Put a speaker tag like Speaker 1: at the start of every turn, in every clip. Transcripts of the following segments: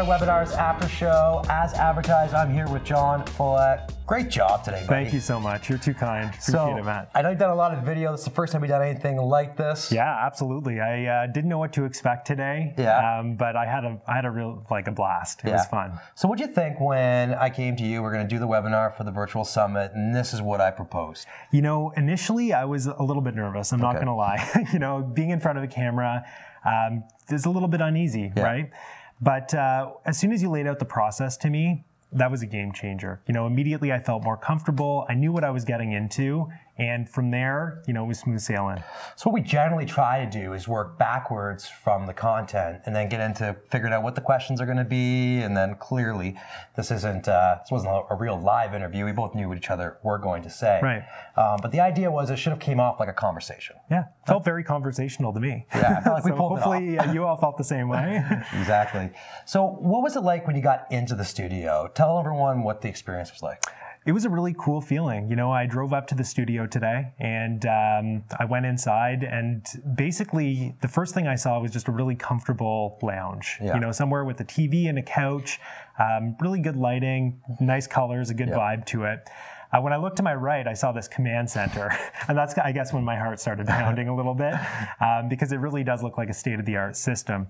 Speaker 1: webinars after show. As advertised, I'm here with John Follett. Great job today, buddy.
Speaker 2: Thank you so much. You're too kind. Appreciate it, Matt.
Speaker 1: I know you've done a lot of video. This is the first time we've done anything like this.
Speaker 2: Yeah, absolutely. I didn't know what to expect today.
Speaker 1: Yeah.
Speaker 2: But I had a real a blast. It was fun.
Speaker 1: So what'd you think when I came to you? We're going to do the webinar for the virtual summit, and this is what I proposed.
Speaker 2: You know, initially I was a little bit nervous. I'm not going to lie. You know, being in front of a camera is a little bit uneasy, right? But as soon as you laid out the process to me, that was a game changer. You know, immediately I felt more comfortable. I knew what I was getting into. And from there, you know, it was smooth sailing.
Speaker 1: So what we generally try to do is work backwards from the content and then get into figuring out what the questions are going to be. And then clearly, this wasn't a real live interview. We both knew what each other were going to say.
Speaker 2: Right.
Speaker 1: But the idea was it should have came off like a conversation.
Speaker 2: Yeah, felt very conversational to me.
Speaker 1: Yeah, I felt like we pulled
Speaker 2: hopefully
Speaker 1: it off.
Speaker 2: You all felt the same way.
Speaker 1: Exactly. So what was it like when you got into the studio? Tell everyone what the experience was like.
Speaker 2: It was a really cool feeling. You know, I drove up to the studio today and I went inside, and basically the first thing I saw was just a really comfortable lounge. You know, somewhere with a TV and a couch, really good lighting, nice colors, a good vibe to it. When I looked to my right, I saw this command center, and that's, I guess, when my heart started pounding a little bit, because it really does look like a state-of-the-art system.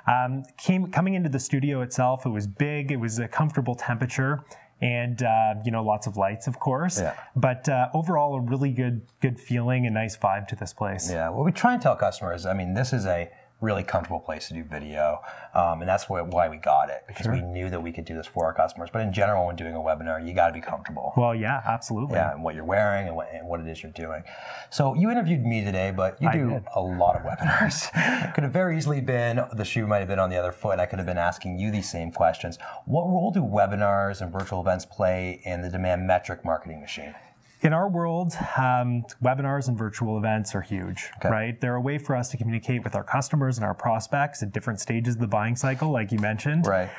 Speaker 2: Coming into the studio itself, it was big, it was a comfortable temperature, and you know, lots of lights, of course. But overall, a really good feeling and nice vibe to this place.
Speaker 1: Yeah, what we try and tell customers, I mean, this is a really comfortable place to do video, and that's why we got it, because we knew that we could do this for our customers. But in general, when doing a webinar, you got to be comfortable.
Speaker 2: Well, yeah, absolutely.
Speaker 1: Yeah, and what you're wearing and what it is you're doing. So you interviewed me today, but you do a lot of webinars. Could have very easily been, the shoe might have been on the other foot. I could have been asking you these same questions. What role do webinars and virtual events play in the demand metric marketing machine?
Speaker 2: In our world, webinars and virtual events are huge, right? They're a way for us to communicate with our customers and our prospects at different stages of the buying cycle, like you mentioned.
Speaker 1: Right.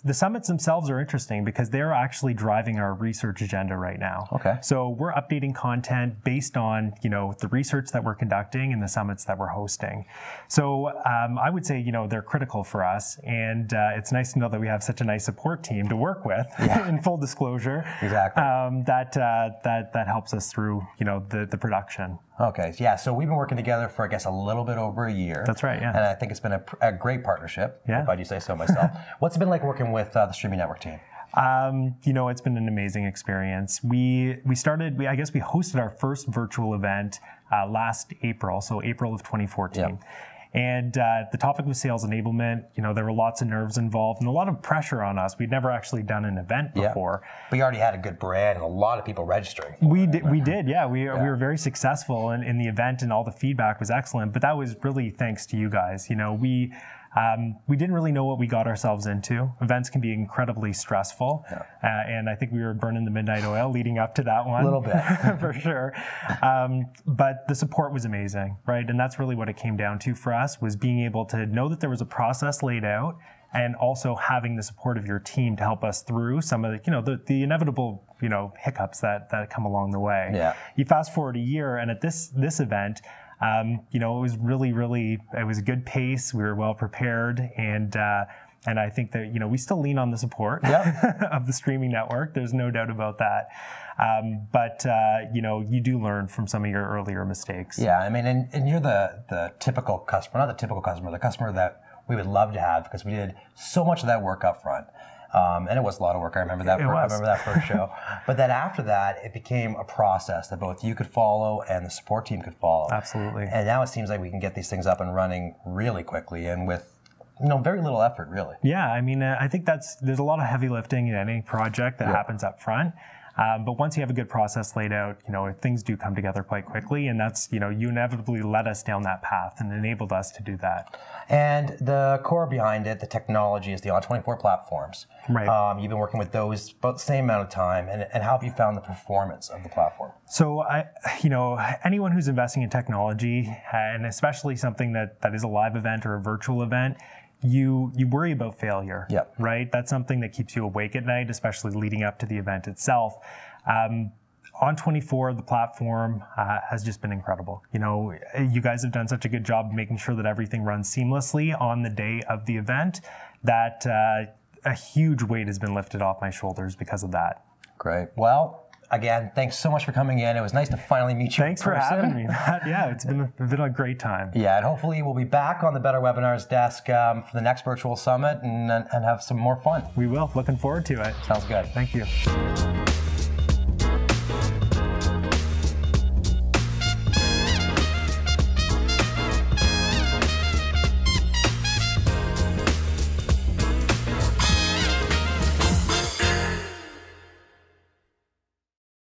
Speaker 2: The summits themselves are interesting because they're actually driving our research agenda right now. So we're updating content based on, you know, the research that we're conducting and the summits that we're hosting. So I would say, you know, they're critical for us, and it's nice to know that we have such a nice support team to work with. In full disclosure.
Speaker 1: Exactly.
Speaker 2: That helps us through, you know, the production.
Speaker 1: Okay, yeah, so we've been working together for, I guess, a little bit over a year.
Speaker 2: That's right, yeah.
Speaker 1: And I think it's been a great partnership, if I do say so myself. What's it been like working with the Streaming Network team?
Speaker 2: You know, it's been an amazing experience. I guess we hosted our first virtual event last April, so April of 2014. And the topic was sales enablement. You know, there were lots of nerves involved and a lot of pressure on us. We'd never actually done an event before.
Speaker 1: But you already had a good brand and a lot of people registering.
Speaker 2: We did, yeah. We were very successful in the event, and all the feedback was excellent. But that was really thanks to you guys. You know, we didn't really know what we got ourselves into. Events can be incredibly stressful, and I think we were burning the midnight oil leading up to that one.
Speaker 1: A little bit.
Speaker 2: For sure. But the support was amazing, right? And that's really what it came down to for us, was being able to know that there was a process laid out, and also having the support of your team to help us through some of the, you know, the inevitable, you know, hiccups that come along the way. You fast forward a year, and at this event, you know, it was it was a good pace. We were well prepared, and I think that, you know, we still lean on the support of the streaming network. There's no doubt about that. But you know, you do learn from some of your earlier mistakes.
Speaker 1: Yeah, I mean, and you're the typical customer, not the typical customer, the customer that we would love to have, because we did so much of that work up front. And it was a lot of work. I remember that first show. But then after that, it became a process that both you could follow and the support team could follow.
Speaker 2: Absolutely.
Speaker 1: And now it seems like we can get these things up and running really quickly and with, you know, very little effort, really. Yeah,
Speaker 2: I mean, I think there's a lot of heavy lifting in any project that happens up front. But once you have a good process laid out, you know, things do come together quite quickly, and that's, you know, you inevitably led us down that path and enabled us to do that. And the core behind it, the technology, is the On24 platforms. Right. You've been working with those about the same amount of time, and how have you found the performance of the platform? So, you know, anyone who's investing in technology, and especially something that is a live event or a virtual event, you worry about failure, right? That's something that keeps you awake at night, especially leading up to the event itself. On24, the platform, has just been incredible. You know, you guys have done such a good job of making sure that everything runs seamlessly on the day of the event, that a huge weight has been lifted off my shoulders because of that.
Speaker 1: Great. Well, again, thanks so much for coming in. It was nice to finally meet you.
Speaker 2: Thanks for having me. Yeah, it's been a great time.
Speaker 1: Yeah, and hopefully we'll be back on the Better Webinars desk for the next virtual summit and have some more fun.
Speaker 2: We will. Looking forward to it.
Speaker 1: Sounds good.
Speaker 2: Thank you.